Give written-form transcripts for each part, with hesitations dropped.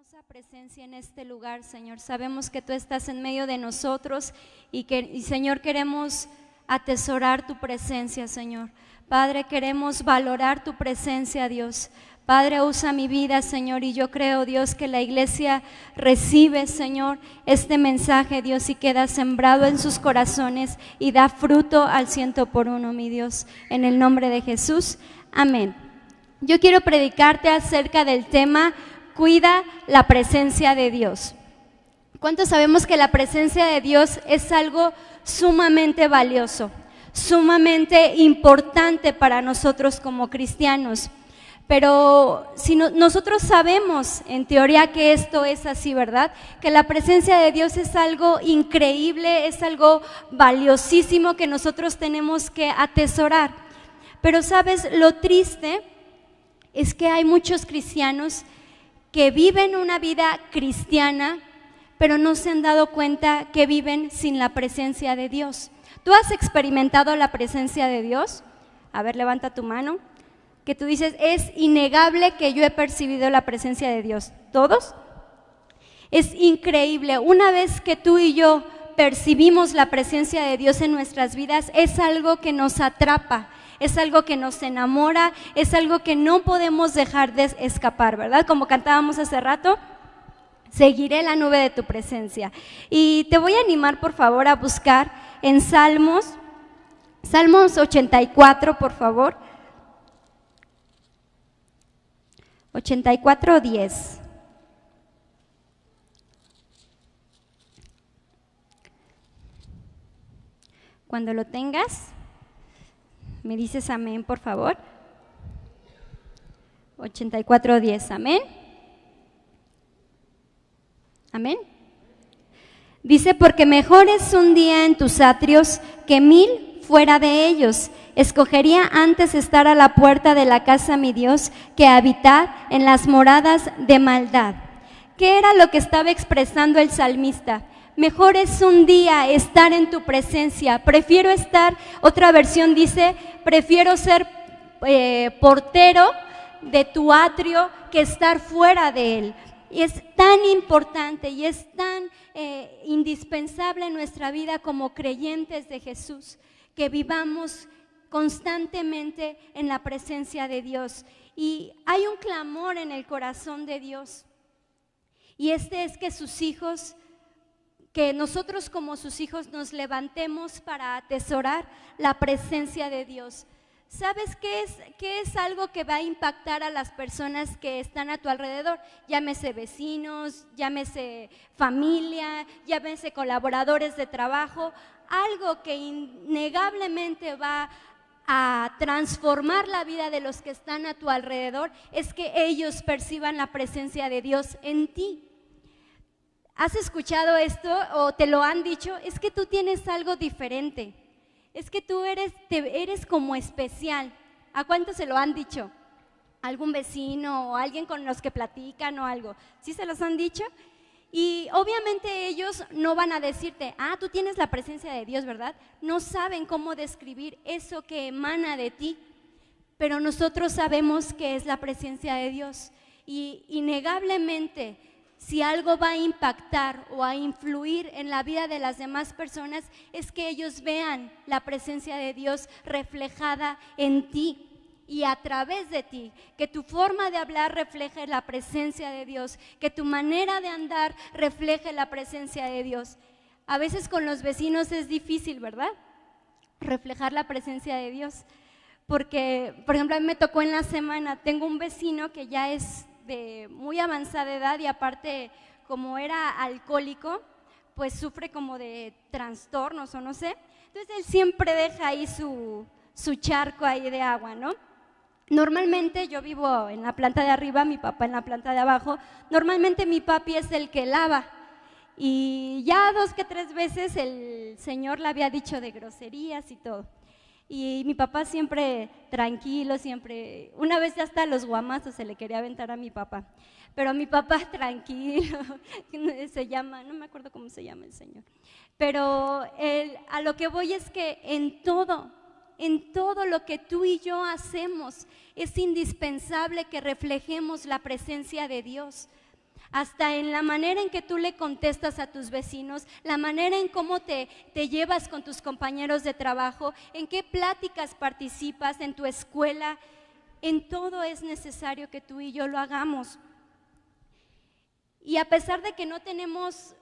hermosa presencia en este lugar, Señor. Sabemos que tú estás en medio de nosotros y Señor, queremos atesorar tu presencia, Señor. Padre, queremos valorar tu presencia, Dios. Padre, usa mi vida, Señor, y yo creo, Dios, que la iglesia recibe, Señor, este mensaje, Dios, y queda sembrado en sus corazones y da fruto al 100%, mi Dios, en el nombre de Jesús. Amén. Yo quiero predicarte acerca del tema cuida la presencia de Dios. ¿Cuántos sabemos que la presencia de Dios es algo sumamente valioso, sumamente importante para nosotros como cristianos? Pero si nosotros sabemos en teoría que esto es así, ¿verdad? Que la presencia de Dios es algo increíble, es algo valiosísimo que nosotros tenemos que atesorar. Pero ¿sabes? Lo triste es que hay muchos cristianos que viven una vida cristiana, pero no se han dado cuenta que viven sin la presencia de Dios. ¿Tú has experimentado la presencia de Dios? A ver, levanta tu mano. Que tú dices, es innegable que yo he percibido la presencia de Dios. ¿Todos? Es increíble. Una vez que tú y yo percibimos la presencia de Dios en nuestras vidas, es algo que nos atrapa, es algo que nos enamora, es algo que no podemos dejar de escapar, ¿verdad? Como cantábamos hace rato, seguiré la nube de tu presencia. Y te voy a animar, por favor, a buscar en Salmos 84, por favor. 84:10. Cuando lo tengas, me dices amén, por favor. 84:10, amén. Amén. Dice, porque mejor es un día en tus atrios que 1000 fuera de ellos. Escogería antes estar a la puerta de la casa, mi Dios, que habitar en las moradas de maldad. ¿Qué era lo que estaba expresando el salmista? Mejor es un día estar en tu presencia. Prefiero estar, otra versión dice, prefiero ser portero de tu atrio que estar fuera de él. Y es tan importante y es tan indispensable en nuestra vida como creyentes de Jesús que vivamos constantemente en la presencia de Dios. Y hay un clamor en el corazón de Dios, y este es que sus hijos, que nosotros como sus hijos nos levantemos para atesorar la presencia de Dios. ¿Sabes qué es algo que va a impactar a las personas que están a tu alrededor? Llámese vecinos, llámese familia, llámese colaboradores de trabajo. Algo que innegablemente va a transformar la vida de los que están a tu alrededor es que ellos perciban la presencia de Dios en ti. ¿Has escuchado esto o te lo han dicho? Es que tú tienes algo diferente, es que tú eres como especial. ¿A cuántos se lo han dicho? ¿Algún vecino o alguien con los que platican o algo? ¿Sí se los han dicho? Y obviamente ellos no van a decirte, tú tienes la presencia de Dios, ¿verdad? No saben cómo describir eso que emana de ti, pero nosotros sabemos que es la presencia de Dios. Y innegablemente, si algo va a impactar o a influir en la vida de las demás personas, es que ellos vean la presencia de Dios reflejada en ti y a través de ti, que tu forma de hablar refleje la presencia de Dios, que tu manera de andar refleje la presencia de Dios. A veces con los vecinos es difícil, ¿verdad? Reflejar la presencia de Dios, porque, por ejemplo, a mí me tocó en la semana, tengo un vecino que ya es de muy avanzada edad y aparte, como era alcohólico, pues sufre como de trastornos o no sé, entonces él siempre deja ahí su charco ahí de agua, ¿no? Normalmente yo vivo en la planta de arriba, mi papá en la planta de abajo. Normalmente mi papi es el que lava, y ya 2 que 3 veces el señor le había dicho de groserías y todo, y mi papá siempre tranquilo, siempre, una vez ya hasta los guamazos se le quería aventar a mi papá, pero mi papá tranquilo, se llama, no me acuerdo cómo se llama el señor, pero a lo que voy es que en todo lo que tú y yo hacemos es indispensable que reflejemos la presencia de Dios. hasta en la manera en que tú le contestas a tus vecinos, la manera en cómo te llevas con tus compañeros de trabajo, en qué pláticas participas en tu escuela. En todo es necesario que tú y yo lo hagamos. Y a pesar de que no tenemos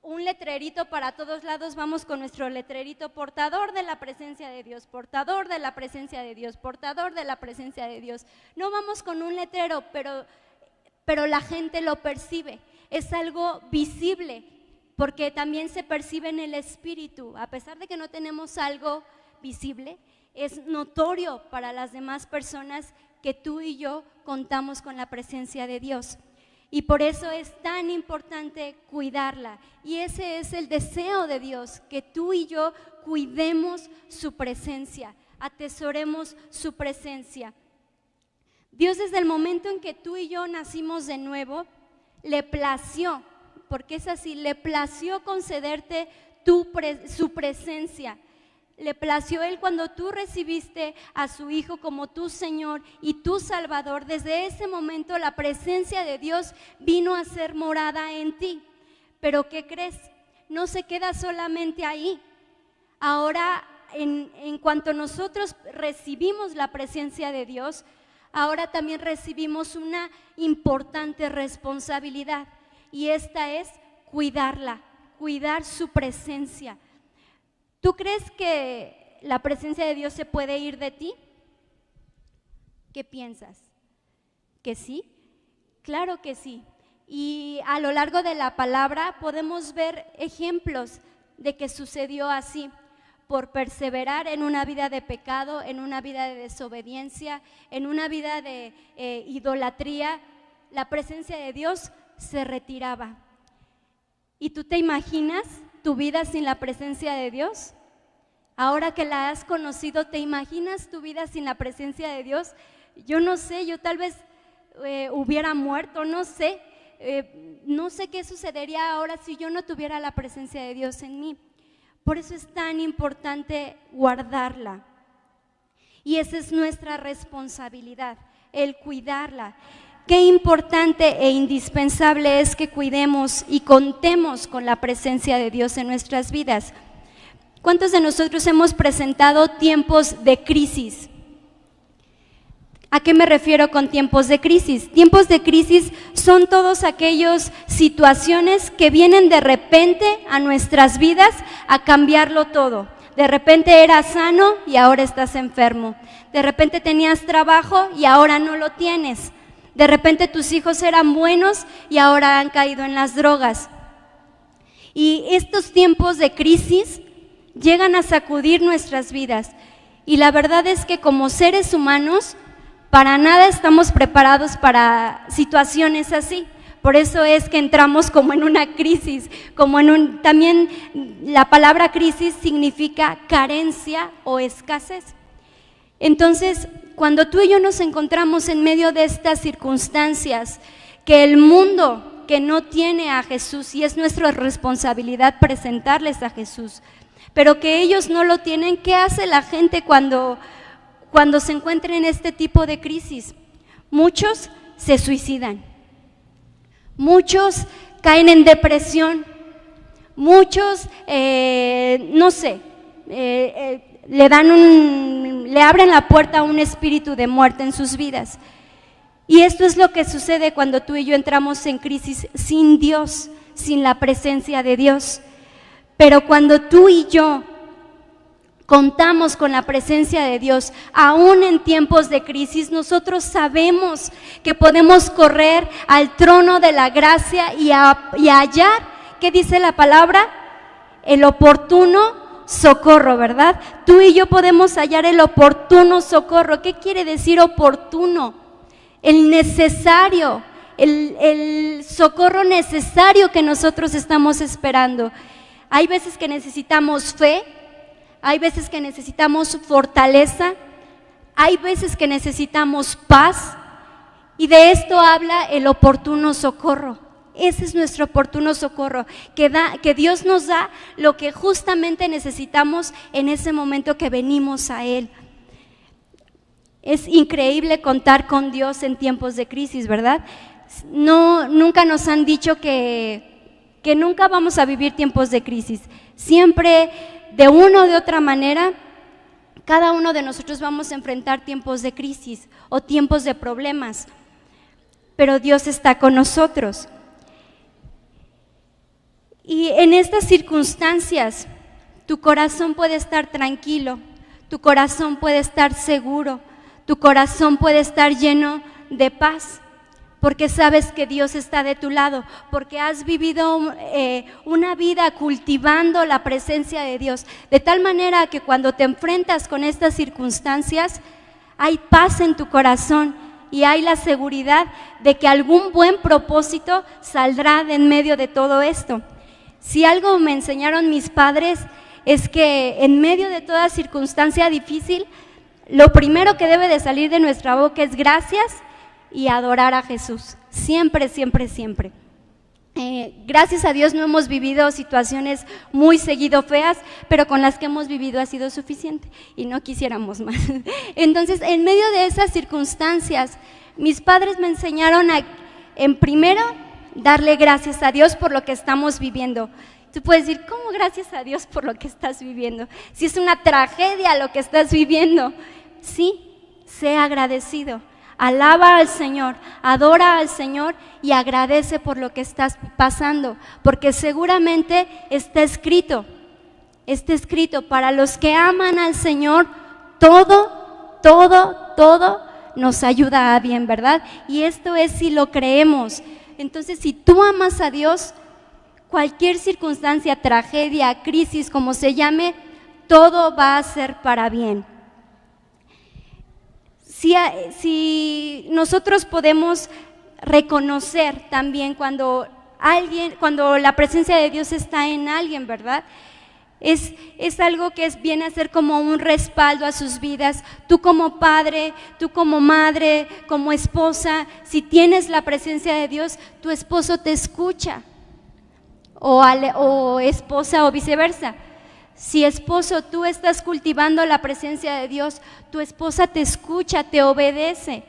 un letrerito para todos lados, vamos con nuestro letrerito: portador de la presencia de Dios, portador de la presencia de Dios, portador de la presencia de Dios. No vamos con un letrero, pero la gente lo percibe, es algo visible, porque también se percibe en el espíritu. A pesar de que no tenemos algo visible, es notorio para las demás personas que tú y yo contamos con la presencia de Dios. Y por eso es tan importante cuidarla. Y ese es el deseo de Dios, que tú y yo cuidemos su presencia, atesoremos su presencia. Dios, desde el momento en que tú y yo nacimos de nuevo, le plació, porque es así, le plació concederte su presencia. Le plació Él cuando tú recibiste a su Hijo como tu Señor y tu Salvador. Desde ese momento la presencia de Dios vino a ser morada en ti. Pero ¿qué crees? No se queda solamente ahí. Ahora, en cuanto nosotros recibimos la presencia de Dios, ahora también recibimos una importante responsabilidad, y esta es cuidarla, cuidar su presencia. ¿Tú crees que la presencia de Dios se puede ir de ti? ¿Qué piensas? ¿Que sí? Claro que sí. Y a lo largo de la palabra podemos ver ejemplos de que sucedió así. Por perseverar en una vida de pecado, en una vida de desobediencia, en una vida de idolatría, la presencia de Dios se retiraba. ¿Y tú te imaginas tu vida sin la presencia de Dios? Ahora que la has conocido, ¿te imaginas tu vida sin la presencia de Dios? Yo no sé, yo tal vez hubiera muerto, no sé qué sucedería ahora si yo no tuviera la presencia de Dios en mí. Por eso es tan importante guardarla. Y esa es nuestra responsabilidad, el cuidarla. Qué importante e indispensable es que cuidemos y contemos con la presencia de Dios en nuestras vidas. ¿Cuántos de nosotros hemos presentado tiempos de crisis? ¿A qué me refiero con tiempos de crisis? Tiempos de crisis son todas aquellas situaciones que vienen de repente a nuestras vidas a cambiarlo todo. De repente eras sano y ahora estás enfermo. De repente tenías trabajo y ahora no lo tienes. De repente tus hijos eran buenos y ahora han caído en las drogas. Y estos tiempos de crisis llegan a sacudir nuestras vidas. Y la verdad es que como seres humanos, para nada estamos preparados para situaciones así. Por eso es que entramos como en una crisis, también la palabra crisis significa carencia o escasez. Entonces, cuando tú y yo nos encontramos en medio de estas circunstancias, que el mundo que no tiene a Jesús, y es nuestra responsabilidad presentarles a Jesús, pero que ellos no lo tienen, ¿qué hace la gente cuando se encuentran en este tipo de crisis? Muchos se suicidan, muchos caen en depresión, muchos, le abren la puerta a un espíritu de muerte en sus vidas. Y esto es lo que sucede cuando tú y yo entramos en crisis sin Dios, sin la presencia de Dios. Pero cuando tú y yo contamos con la presencia de Dios, aún en tiempos de crisis, nosotros sabemos que podemos correr al trono de la gracia y hallar, ¿qué dice la palabra? El oportuno socorro, ¿verdad? Tú y yo podemos hallar el oportuno socorro. ¿Qué quiere decir oportuno? El necesario, el socorro necesario que nosotros estamos esperando. Hay veces que necesitamos fe, hay veces que necesitamos fortaleza, hay veces que necesitamos paz, y de esto habla el oportuno socorro. Ese es nuestro oportuno socorro, que Dios nos da lo que justamente necesitamos en ese momento que venimos a Él. Es increíble contar con Dios en tiempos de crisis, ¿verdad? No, nunca nos han dicho que nunca vamos a vivir tiempos de crisis. Siempre, de una o de otra manera, cada uno de nosotros vamos a enfrentar tiempos de crisis o tiempos de problemas, pero Dios está con nosotros. Y en estas circunstancias, tu corazón puede estar tranquilo, tu corazón puede estar seguro, tu corazón puede estar lleno de paz, porque sabes que Dios está de tu lado, porque has vivido una vida cultivando la presencia de Dios, de tal manera que cuando te enfrentas con estas circunstancias, hay paz en tu corazón y hay la seguridad de que algún buen propósito saldrá de en medio de todo esto. Si algo me enseñaron mis padres es que en medio de toda circunstancia difícil, lo primero que debe de salir de nuestra boca es gracias y adorar a Jesús, siempre, siempre, siempre. Gracias a Dios no hemos vivido situaciones muy seguido feas, pero con las que hemos vivido ha sido suficiente y no quisiéramos más. Entonces, en medio de esas circunstancias, mis padres me enseñaron en primero, darle gracias a Dios por lo que estamos viviendo. Tú puedes decir, ¿cómo gracias a Dios por lo que estás viviendo? Si es una tragedia lo que estás viviendo, sí, sé agradecido. Alaba al Señor, adora al Señor y agradece por lo que estás pasando, porque seguramente está escrito para los que aman al Señor, todo nos ayuda a bien, ¿verdad? Y esto es si lo creemos. Entonces, si tú amas a Dios, cualquier circunstancia, tragedia, crisis, como se llame, todo va a ser para bien. Si nosotros podemos reconocer también cuando la presencia de Dios está en alguien, ¿verdad? Es algo que viene a ser como un respaldo a sus vidas. Tú como padre, tú como madre, como esposa, si tienes la presencia de Dios, tu esposo te escucha, o esposa o viceversa. Si esposo, tú estás cultivando la presencia de Dios, tu esposa te escucha, te obedece.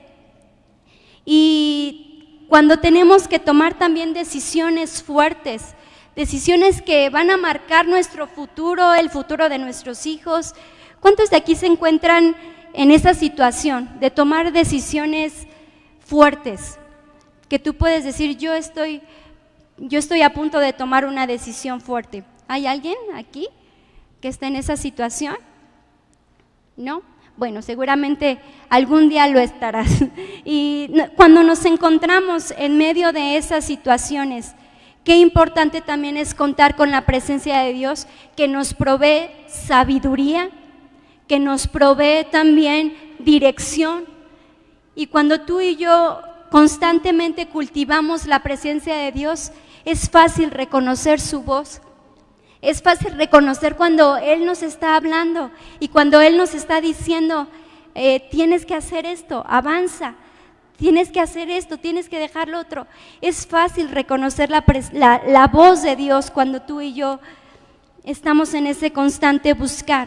Y cuando tenemos que tomar también decisiones fuertes, decisiones que van a marcar nuestro futuro, el futuro de nuestros hijos, ¿cuántos de aquí se encuentran en esa situación de tomar decisiones fuertes? Que tú puedes decir, yo estoy a punto de tomar una decisión fuerte. ¿Hay alguien aquí que está en esa situación? ¿No? Bueno, seguramente algún día lo estarás. Y cuando nos encontramos en medio de esas situaciones, qué importante también es contar con la presencia de Dios, que nos provee sabiduría, que nos provee también dirección. Y cuando tú y yo constantemente cultivamos la presencia de Dios, es fácil reconocer su voz. Es fácil reconocer cuando Él nos está hablando y cuando Él nos está diciendo, tienes que hacer esto, avanza, tienes que hacer esto, tienes que dejar lo otro. Es fácil reconocer la voz de Dios cuando tú y yo estamos en ese constante buscar.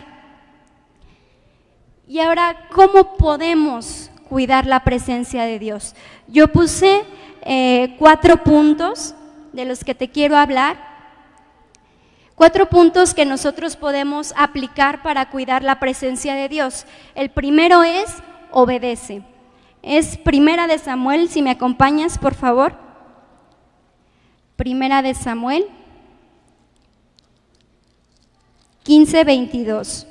Y ahora, ¿cómo podemos cuidar la presencia de Dios? Yo puse 4 puntos de los que te quiero hablar. 4 puntos que nosotros podemos aplicar para cuidar la presencia de Dios. El primero es, obedece. Es Primera de Samuel, si me acompañas, por favor. Primera de Samuel 15:22.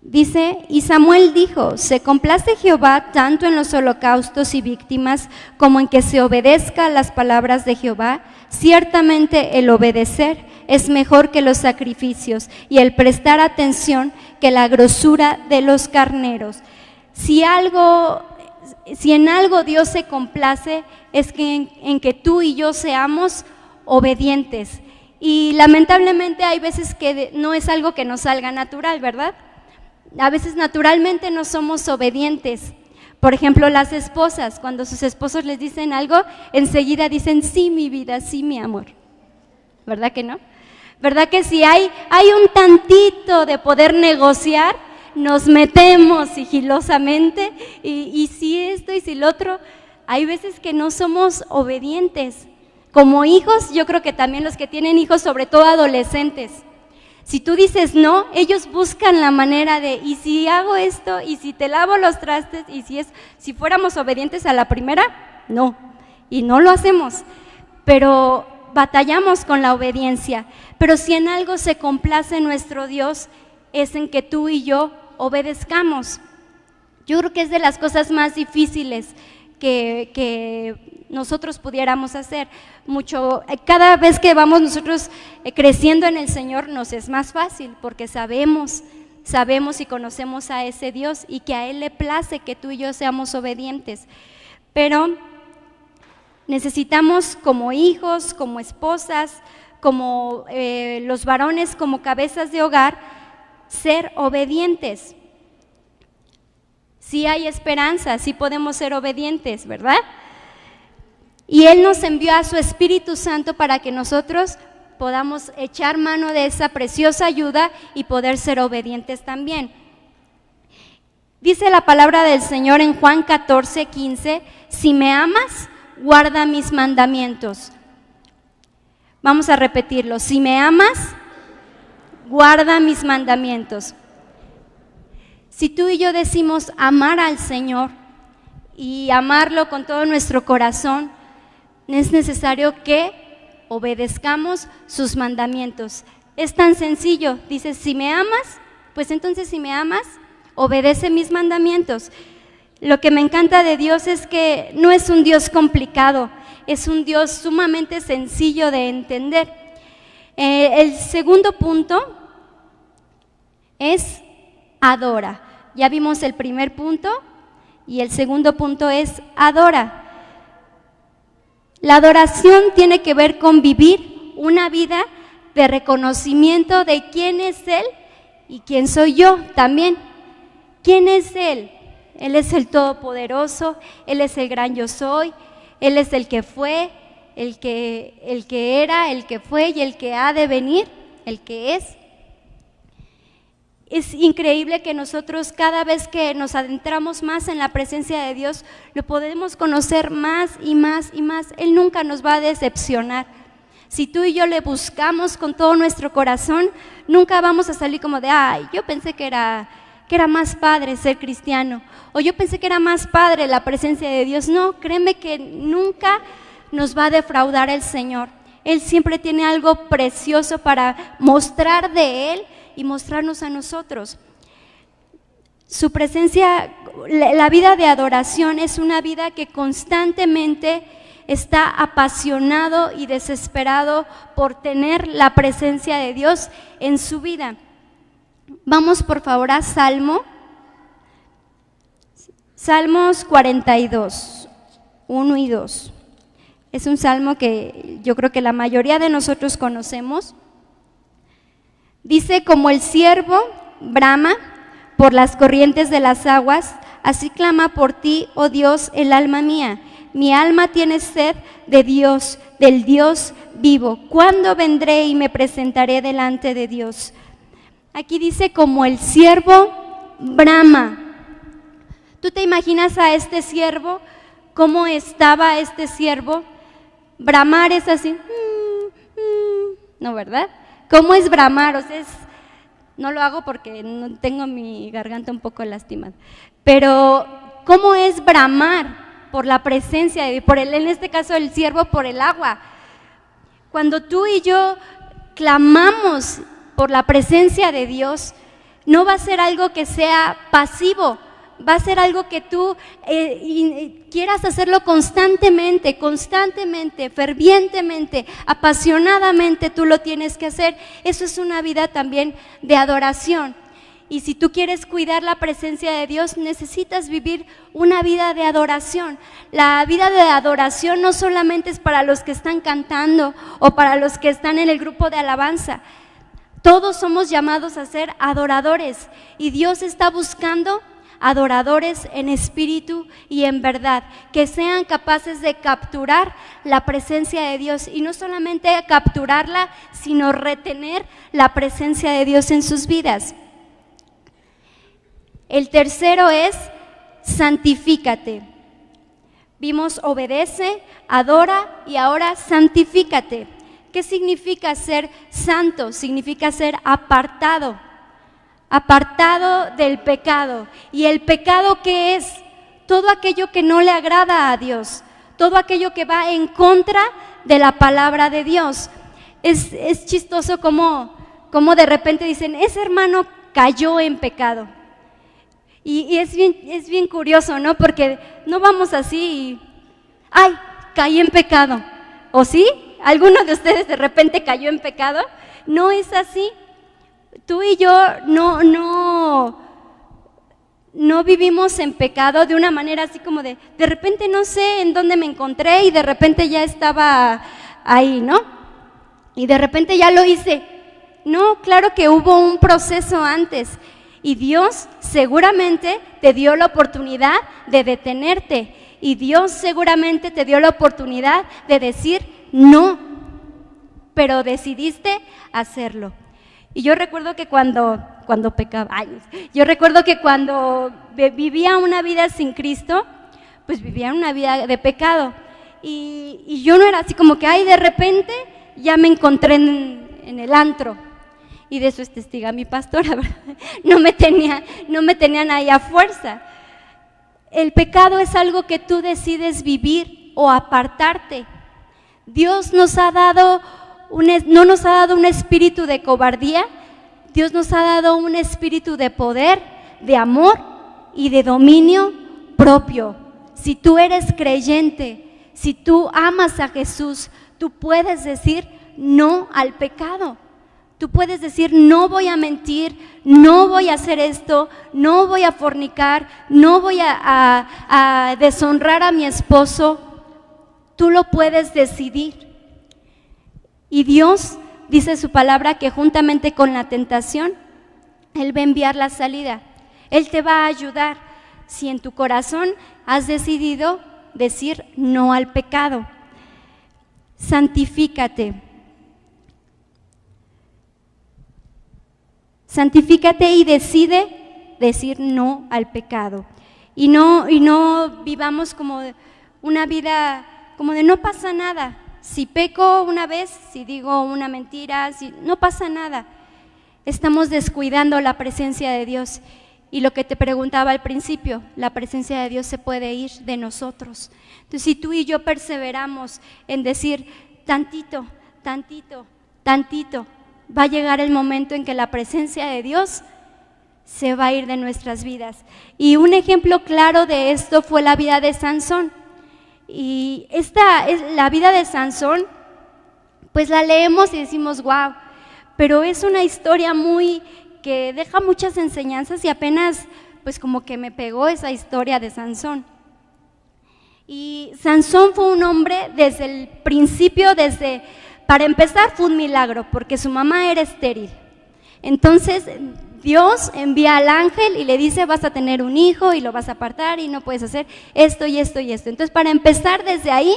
Dice, y Samuel dijo, ¿se complace Jehová tanto en los holocaustos y víctimas como en que se obedezca a las palabras de Jehová? Ciertamente el obedecer es mejor que los sacrificios y el prestar atención que la grosura de los carneros. Si en algo Dios se complace es que en que tú y yo seamos obedientes. Y lamentablemente hay veces que no es algo que nos salga natural, ¿verdad? A veces naturalmente no somos obedientes. Por ejemplo, las esposas, cuando sus esposos les dicen algo, enseguida dicen, sí, mi vida, sí, mi amor. ¿Verdad que no? ¿Verdad que si hay un tantito de poder negociar, nos metemos sigilosamente y si esto y si lo otro? Hay veces que no somos obedientes. Como hijos, yo creo que también los que tienen hijos, sobre todo adolescentes, si tú dices no, ellos buscan la manera de, y si hago esto, y si te lavo los trastes, y si fuéramos obedientes a la primera, no, y no lo hacemos, pero batallamos con la obediencia. Pero si en algo se complace nuestro Dios, es en que tú y yo obedezcamos. Yo creo que es de las cosas más difíciles que nosotros pudiéramos hacer. Cada vez que vamos nosotros creciendo en el Señor, nos es más fácil, porque sabemos y conocemos a ese Dios y que a Él le place que tú y yo seamos obedientes. Pero necesitamos, como hijos, como esposas, como los varones, como cabezas de hogar, ser obedientes. Sí hay esperanza, sí podemos ser obedientes, ¿verdad? Y Él nos envió a su Espíritu Santo para que nosotros podamos echar mano de esa preciosa ayuda y poder ser obedientes también. Dice la palabra del Señor en Juan 14:15, si me amas, guarda mis mandamientos. Vamos a repetirlo, si me amas, guarda mis mandamientos. Si tú y yo decimos amar al Señor y amarlo con todo nuestro corazón, es necesario que obedezcamos sus mandamientos. Es tan sencillo, dices, si me amas, pues entonces si me amas, obedece mis mandamientos. Lo que me encanta de Dios es que no es un Dios complicado, es un Dios sumamente sencillo de entender. El segundo punto es adora. Ya vimos el primer punto y el segundo punto es adora. La adoración tiene que ver con vivir una vida de reconocimiento de quién es Él y quién soy yo también. ¿Quién es Él? Él es el Todopoderoso, Él es el gran yo soy, Él es el que fue, el que era, el que fue y el que ha de venir, el que es. Es increíble que nosotros cada vez que nos adentramos más en la presencia de Dios, lo podemos conocer más y más y más. Él nunca nos va a decepcionar. Si tú y yo le buscamos con todo nuestro corazón, nunca vamos a salir como de, ay, yo pensé que era más padre ser cristiano, o yo pensé que era más padre la presencia de Dios. No, créeme que nunca nos va a defraudar el Señor. Él siempre tiene algo precioso para mostrar de Él y mostrarnos a nosotros. Su presencia, la vida de adoración es una vida que constantemente está apasionado y desesperado por tener la presencia de Dios en su vida. Vamos por favor a Salmos 42, 1 y 2. Es un salmo que yo creo que la mayoría de nosotros conocemos. Dice, como el ciervo brama por las corrientes de las aguas, así clama por ti, oh Dios, el alma mía. Mi alma tiene sed de Dios, del Dios vivo. ¿Cuándo vendré y me presentaré delante de Dios? Aquí dice, como el ciervo brama. ¿Tú te imaginas a este ciervo? ¿Cómo estaba este ciervo? Bramar es así, no, ¿verdad? ¿Cómo es bramar? O sea, no lo hago porque no tengo mi garganta un poco lastimada, pero ¿cómo es bramar por la presencia de Dios? En este caso el ciervo por el agua. Cuando tú y yo clamamos por la presencia de Dios, no va a ser algo que sea pasivo, va a ser algo que tú quieras hacerlo constantemente, fervientemente, apasionadamente, tú lo tienes que hacer. Eso es una vida también de adoración. Y si tú quieres cuidar la presencia de Dios, necesitas vivir una vida de adoración. La vida de adoración no solamente es para los que están cantando o para los que están en el grupo de alabanza. Todos somos llamados a ser adoradores y Dios está buscando adoradores en espíritu y en verdad, que sean capaces de capturar la presencia de Dios y no solamente capturarla, sino retener la presencia de Dios en sus vidas. El tercero es santifícate. Vimos obedece, adora y ahora santifícate. ¿Qué significa ser santo? Significa ser apartado del pecado. ¿Y el pecado qué es? Todo aquello que no le agrada a Dios, todo aquello que va en contra de la palabra de Dios. Es chistoso como de repente dicen, ese hermano cayó en pecado. Y es bien curioso, ¿no? Porque no vamos así y, ¡ay, caí en pecado! ¿O sí? ¿Alguno de ustedes de repente cayó en pecado? No es así. Tú y yo no vivimos en pecado de una manera así como de repente no sé en dónde me encontré y de repente ya estaba ahí, ¿no? Y de repente ya lo hice. No, claro que hubo un proceso antes. Y Dios seguramente te dio la oportunidad de detenerte. Y Dios seguramente te dio la oportunidad de decir no, pero decidiste hacerlo. Y yo recuerdo que cuando pecaba, yo recuerdo que cuando vivía una vida sin Cristo, pues vivía una vida de pecado. Y yo no era así como que, de repente ya me encontré en el antro. Y de eso es testiga mi pastora, ¿verdad? No me tenían ahí a fuerza. El pecado es algo que tú decides vivir o apartarte. Dios no nos ha dado un espíritu de cobardía, Dios nos ha dado un espíritu de poder, de amor y de dominio propio. Si tú eres creyente, si tú amas a Jesús, tú puedes decir no al pecado. Tú puedes decir, no voy a mentir, no voy a hacer esto, no voy a fornicar, no voy a deshonrar a mi esposo. Tú lo puedes decidir. Y Dios dice su palabra que juntamente con la tentación, Él va a enviar la salida. Él te va a ayudar si en tu corazón has decidido decir no al pecado. Santifícate. Santifícate y decide decir no al pecado. Y no vivamos como una vida como de no pasa nada. Si peco una vez, si digo una mentira, no pasa nada. Estamos descuidando la presencia de Dios. Y lo que te preguntaba al principio, la presencia de Dios se puede ir de nosotros. Entonces, si tú y yo perseveramos en decir tantito, va a llegar el momento en que la presencia de Dios se va a ir de nuestras vidas. Y un ejemplo claro de esto fue la vida de Sansón. Y esta es la vida de Sansón, pues la leemos y decimos wow, pero es una historia que deja muchas enseñanzas y apenas pues como que me pegó esa historia de Sansón. Y Sansón fue un hombre desde el principio, para empezar fue un milagro porque su mamá era estéril. Entonces Dios envía al ángel y le dice vas a tener un hijo y lo vas a apartar y no puedes hacer esto y esto y esto. Entonces para empezar desde ahí,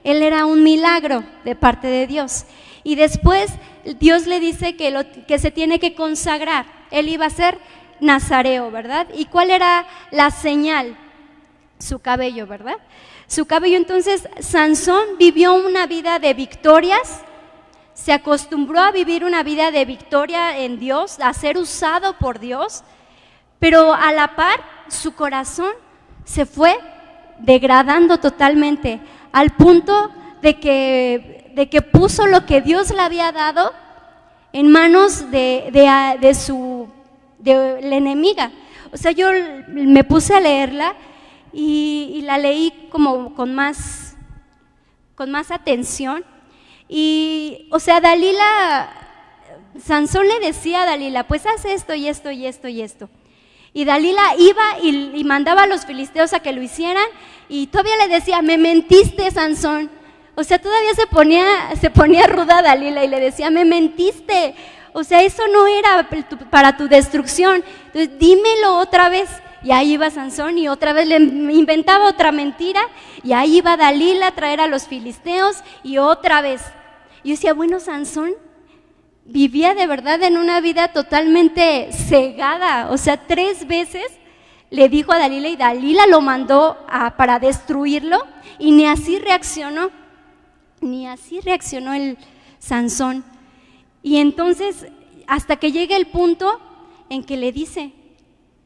él era un milagro de parte de Dios. Y después Dios le dice que se tiene que consagrar, él iba a ser nazareo, ¿verdad? ¿Y cuál era la señal? Su cabello, ¿verdad? Su cabello. Entonces Sansón vivió una vida de victorias. Se acostumbró a vivir una vida de victoria en Dios, a ser usado por Dios, pero a la par su corazón se fue degradando totalmente, al punto de que puso lo que Dios le había dado en manos de la enemiga. O sea, yo me puse a leerla y la leí como con más atención. Y, o sea, Sansón le decía a Dalila, pues haz esto y esto y esto y esto. Y Dalila iba y mandaba a los filisteos a que lo hicieran y todavía le decía, me mentiste, Sansón. O sea, todavía se ponía ruda Dalila y le decía, me mentiste. O sea, eso no era para tu destrucción. Entonces, dímelo otra vez. y ahí iba Sansón y otra vez le inventaba otra mentira, y ahí iba Dalila a traer a los filisteos y otra vez. Yo decía, bueno, Sansón vivía de verdad en una vida totalmente cegada, o sea, 3 veces le dijo a Dalila y Dalila lo mandó para destruirlo, y ni así reaccionó el Sansón. Y entonces, hasta que llega el punto en que le dice,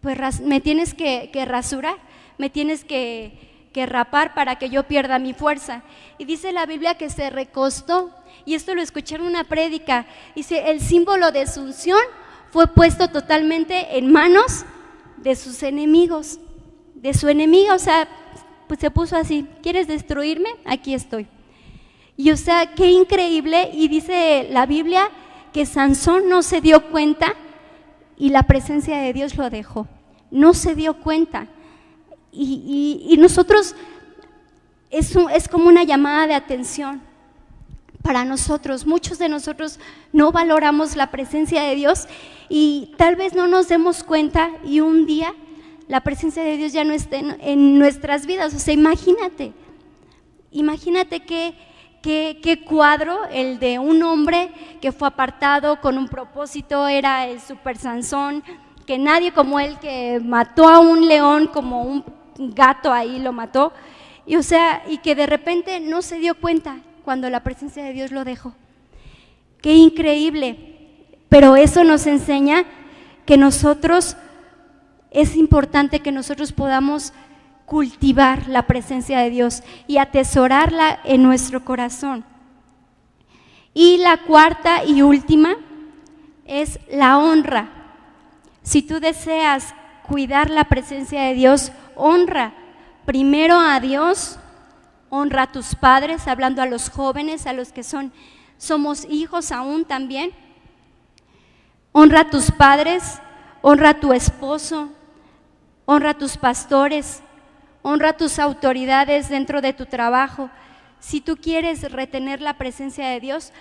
pues me tienes que rasurar, me tienes que rapar para que yo pierda mi fuerza. Y dice la Biblia que se recostó, y esto lo escuché en una prédica, dice, el símbolo de su unción fue puesto totalmente en manos de sus enemigos, de su enemiga, o sea, pues se puso así, ¿quieres destruirme? Aquí estoy. Y o sea, qué increíble, y dice la Biblia que Sansón no se dio cuenta y la presencia de Dios lo dejó, no se dio cuenta. Y nosotros, es como una llamada de atención para nosotros. Muchos de nosotros no valoramos la presencia de Dios y tal vez no nos demos cuenta y un día la presencia de Dios ya no esté en nuestras vidas. O sea, imagínate qué cuadro el de un hombre que fue apartado con un propósito, era el super Sansón, que nadie como él, que mató a un león como un gato ahí lo mató, y o sea, y que de repente no se dio cuenta cuando la presencia de Dios lo dejó. Qué increíble, pero eso nos enseña que es importante que nosotros podamos cultivar la presencia de Dios y atesorarla en nuestro corazón. Y la cuarta y última es la honra. Si tú deseas cuidar la presencia de Dios, honra primero a Dios, honra a tus padres, hablando a los jóvenes, a los que somos hijos aún también. Honra a tus padres, honra a tu esposo, honra a tus pastores, honra a tus autoridades dentro de tu trabajo. Si tú quieres retener la presencia de Dios,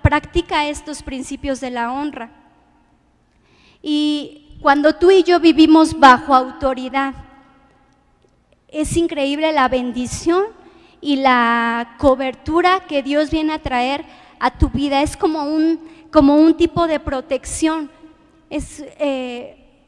practica estos principios de la honra. Y cuando tú y yo vivimos bajo autoridad, es increíble la bendición y la cobertura que Dios viene a traer a tu vida. Es como un tipo de protección, es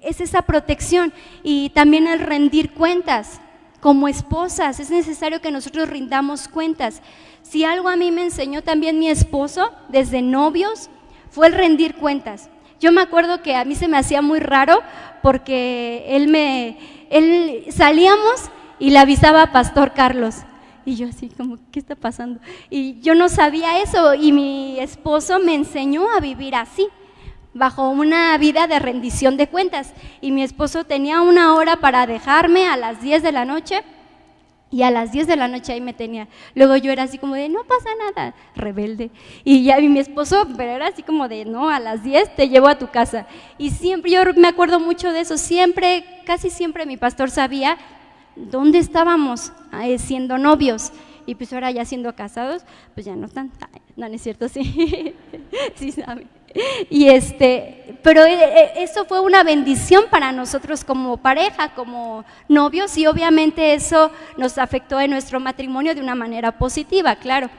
esa protección. Y también el rendir cuentas. Como esposas, es necesario que nosotros rindamos cuentas. Si algo a mí me enseñó también mi esposo, desde novios, fue el rendir cuentas. Yo me acuerdo que a mí se me hacía muy raro porque él salíamos y le avisaba a Pastor Carlos. Y yo así como, ¿qué está pasando? Y yo no sabía eso, y mi esposo me enseñó a vivir así, bajo una vida de rendición de cuentas. Y mi esposo tenía 1 hora para dejarme a las 10 de la noche, y a las 10 de la noche ahí me tenía. Luego yo era así como de, no pasa nada, rebelde. Y ya mi esposo, pero era así como de, no, a las 10 te llevo a tu casa. Y siempre, yo me acuerdo mucho de eso, casi siempre mi pastor sabía dónde estábamos siendo novios. Y pues ahora ya siendo casados, pues ya no están. No es cierto, sí, sí sabe. Y pero eso fue una bendición para nosotros como pareja, como novios, y obviamente eso nos afectó en nuestro matrimonio de una manera positiva, claro.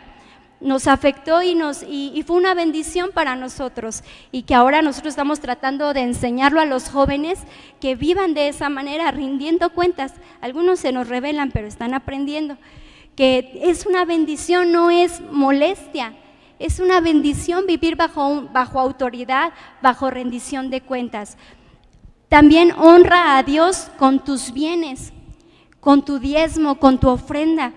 Nos afectó y fue una bendición para nosotros, y que ahora nosotros estamos tratando de enseñarlo a los jóvenes que vivan de esa manera, rindiendo cuentas. Algunos se nos rebelan, pero están aprendiendo que es una bendición, no es molestia. Es una bendición vivir bajo autoridad, bajo rendición de cuentas. También honra a Dios con tus bienes, con tu diezmo, con tu ofrenda.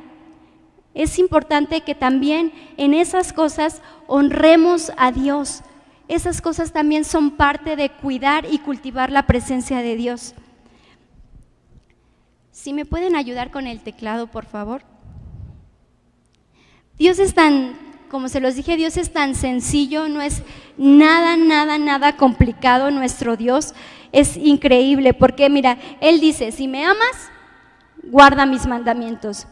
Es importante que también en esas cosas honremos a Dios. Esas cosas también son parte de cuidar y cultivar la presencia de Dios. Si me pueden ayudar con el teclado, por favor. Dios es como se los dije, Dios es tan sencillo, no es nada complicado nuestro Dios. Es increíble porque mira, Él dice, si me amas, guarda mis mandamientos.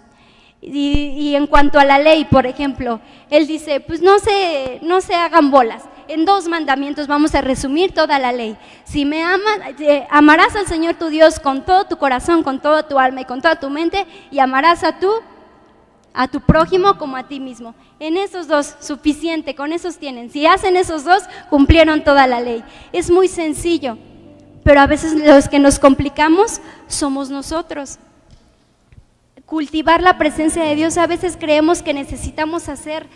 Y en cuanto a la ley, por ejemplo, Él dice, pues no se hagan bolas. en 2 mandamientos vamos a resumir toda la ley. Si me amas, amarás al Señor tu Dios con todo tu corazón, con toda tu alma y con toda tu mente, y amarás a tu prójimo como a ti mismo. En esos 2, suficiente, con esos tienen. Si hacen esos 2, cumplieron toda la ley. Es muy sencillo, pero a veces los que nos complicamos somos nosotros. Cultivar la presencia de Dios, a veces creemos que necesitamos hacer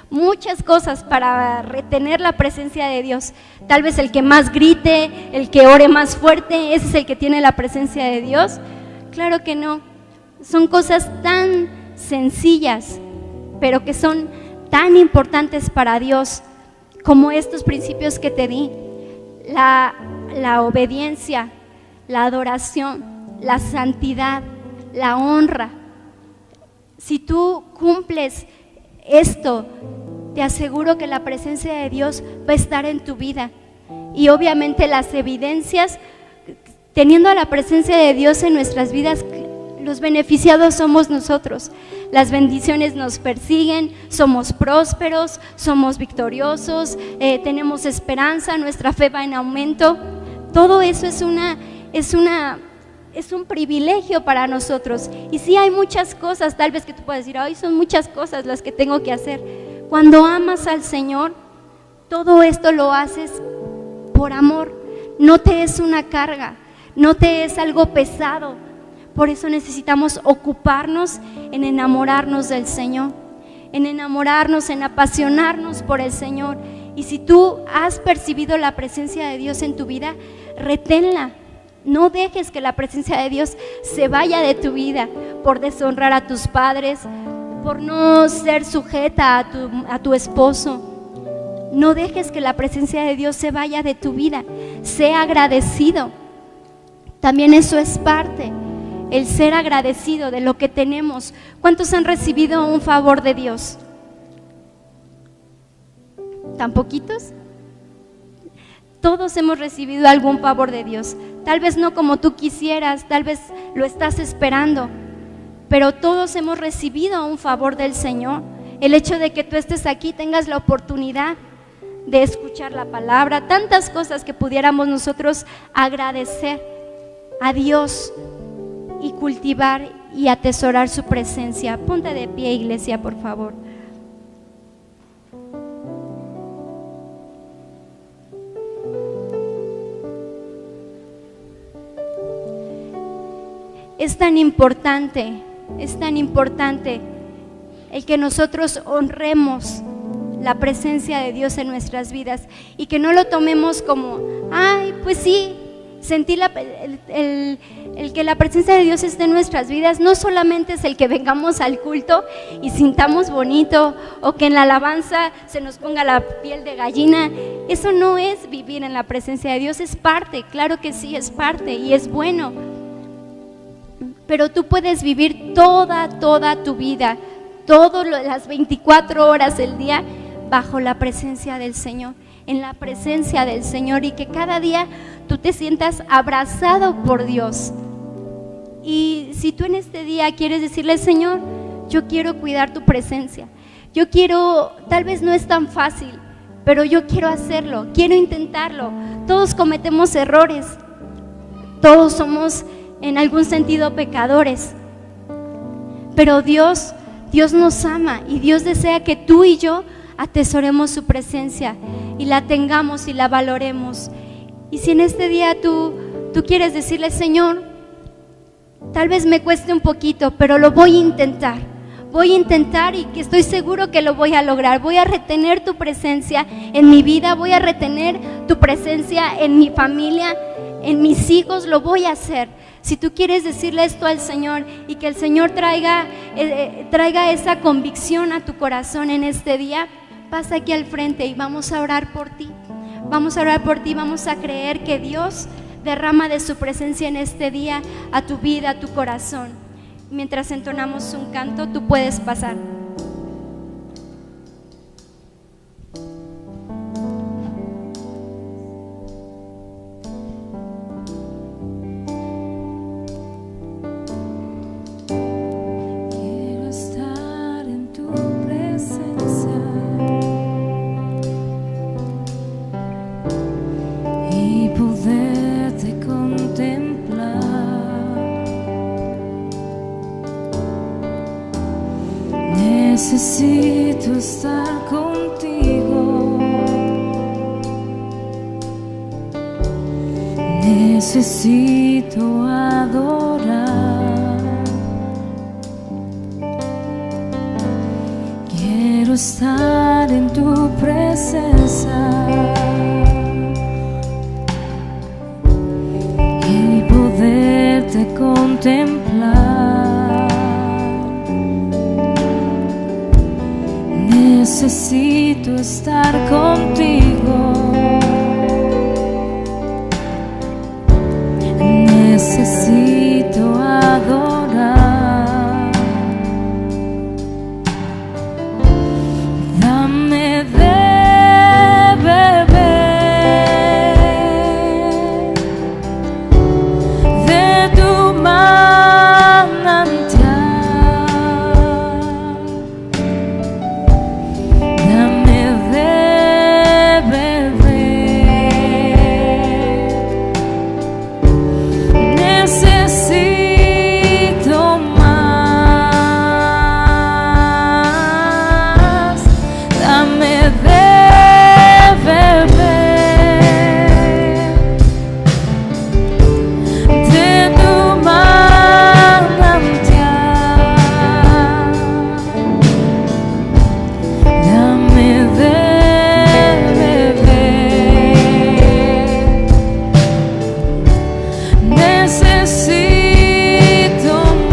muchas cosas para retener la presencia de Dios. Tal vez el que más grite, el que ore más fuerte, ese es el que tiene la presencia de Dios. Claro que no, son cosas tan sencillas, pero que son tan importantes para Dios, como estos principios que te di: la obediencia, la adoración, la santidad, la honra. Si tú cumples esto, te aseguro que la presencia de Dios va a estar en tu vida. Y obviamente las evidencias, teniendo la presencia de Dios en nuestras vidas, los beneficiados somos nosotros. Las bendiciones nos persiguen, somos prósperos, somos victoriosos, tenemos esperanza, nuestra fe va en aumento. Todo eso es un privilegio para nosotros. Y sí, hay muchas cosas, tal vez que tú puedas decir, ay, son muchas cosas las que tengo que hacer. Cuando amas al Señor, todo esto lo haces por amor. No te es una carga, no te es algo pesado. Por eso necesitamos ocuparnos en enamorarnos del Señor, en enamorarnos, en apasionarnos por el Señor. Y si tú has percibido la presencia de Dios en tu vida, reténla. No dejes que la presencia de Dios se vaya de tu vida por deshonrar a tus padres, por no ser sujeta a tu esposo. No dejes que la presencia de Dios se vaya de tu vida. Sé agradecido. También eso es parte, el ser agradecido de lo que tenemos. ¿Cuántos han recibido un favor de Dios? ¿Tan poquitos? Todos hemos recibido algún favor de Dios. Tal vez no como tú quisieras, tal vez lo estás esperando, pero todos hemos recibido un favor del Señor. El hecho de que tú estés aquí, tengas la oportunidad de escuchar la palabra, tantas cosas que pudiéramos nosotros agradecer a Dios y cultivar y atesorar su presencia. Ponte de pie, iglesia, por favor. Es tan importante el que nosotros honremos la presencia de Dios en nuestras vidas y que no lo tomemos como, ay, pues sí, sentir el que la presencia de Dios esté en nuestras vidas. No solamente es el que vengamos al culto y sintamos bonito, o que en la alabanza se nos ponga la piel de gallina. Eso no es vivir en la presencia de Dios. Es parte, claro que sí, es parte y es bueno, pero tú puedes vivir toda tu vida, todas las 24 horas del día bajo la presencia del Señor, en la presencia del Señor, y que cada día tú te sientas abrazado por Dios. Y si tú en este día quieres decirle, Señor, yo quiero cuidar tu presencia, yo quiero, tal vez no es tan fácil, pero yo quiero hacerlo, quiero intentarlo. Todos cometemos errores, todos somos en algún sentido pecadores, pero Dios nos ama y Dios desea que tú y yo atesoremos su presencia y la tengamos y la valoremos. Y si en este día tú quieres decirle, Señor, tal vez me cueste un poquito, pero lo voy a intentar y que estoy seguro que lo voy a lograr. Voy a retener tu presencia en mi vida, voy a retener tu presencia en mi familia, en mis hijos, lo voy a hacer. Si tú quieres decirle esto al Señor y que el Señor traiga esa convicción a tu corazón en este día, pasa aquí al frente y vamos a orar por ti. Vamos a orar por ti, vamos a creer que Dios derrama de su presencia en este día a tu vida, a tu corazón. Mientras entonamos un canto, tú puedes pasar. Necesito estar contigo. Necesito adorar. Quiero estar en tu presencia y poderte contemplar. Necesito estar contigo. Necesito adorar. Dame de beber de tu manantial. Dame de beber. Necesito más. Dame de beber de tu manantial. Dame de beber. Necesito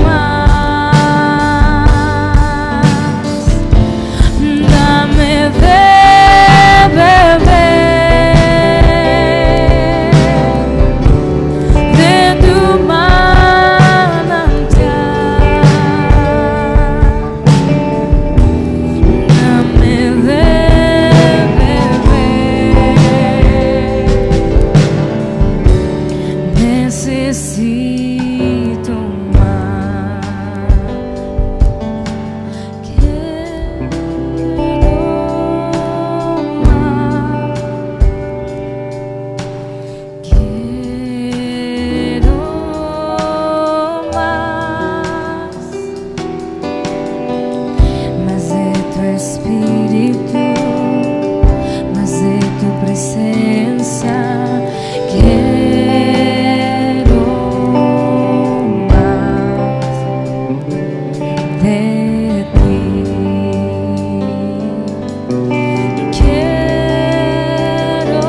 más. Dame de beber de tu manantial. Dame de beber. Necesito más. Quiero más. Quiero más. Más de tu espíritu, más de tu presencia. Quiero más de ti. Quiero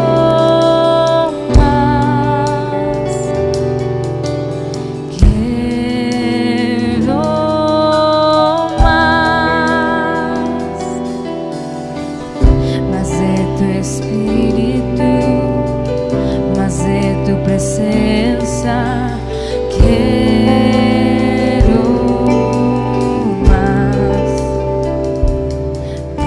más. Quiero más de tu espíritu, más de tu presencia. Quiero más de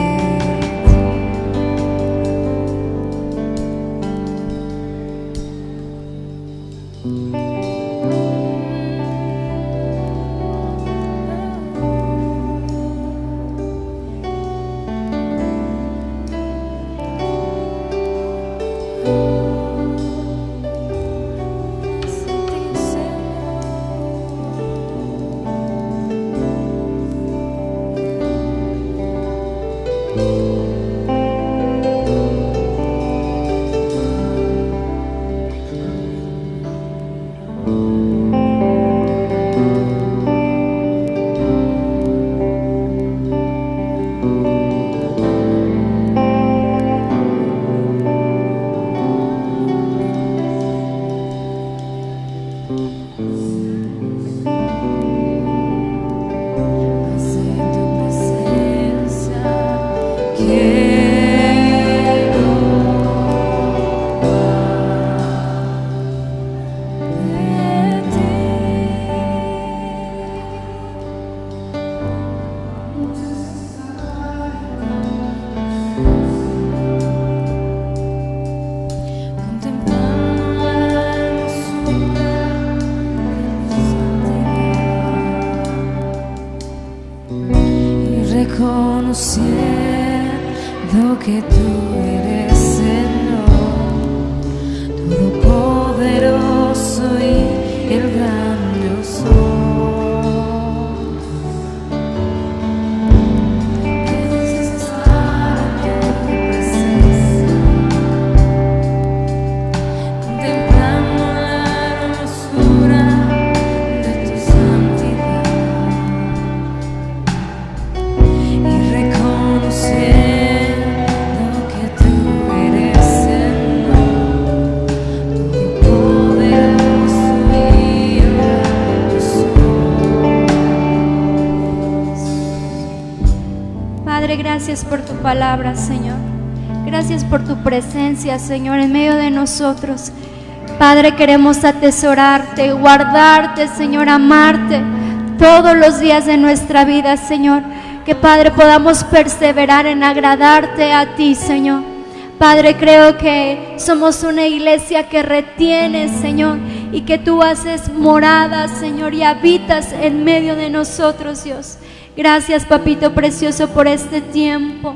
reconociendo que tú eres Señor, todopoderoso y el gran yo soy. Gracias por tu palabra, Señor. Gracias por tu presencia, Señor, en medio de nosotros. Padre, queremos atesorarte, guardarte, Señor, amarte todos los días de nuestra vida, Señor. Que, Padre, podamos perseverar en agradarte a ti, Señor. Padre, creo que somos una iglesia que retiene, Señor, y que tú haces morada, Señor, y habitas en medio de nosotros, Dios. Gracias, papito precioso, por este tiempo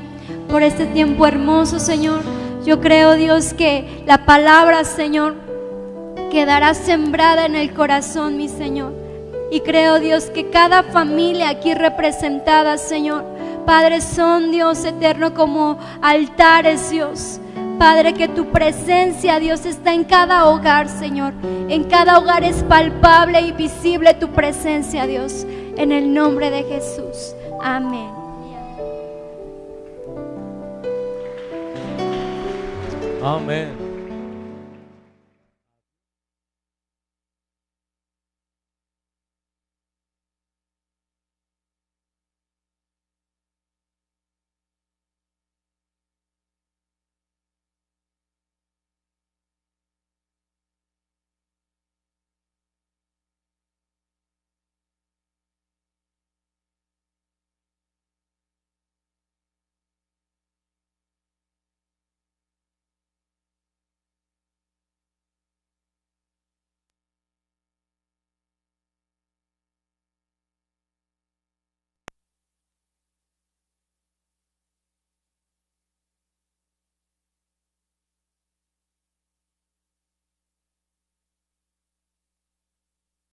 hermoso, Señor. Yo creo, Dios, que la palabra, Señor, quedará sembrada en el corazón, mi Señor. Y creo, Dios, que cada familia aquí representada, Señor, Padre, son, Dios eterno, como altares, Dios. Padre, que tu presencia, Dios, está en cada hogar, Señor. En cada hogar es palpable y visible tu presencia, Dios. En el nombre de Jesús. Amén. Amén.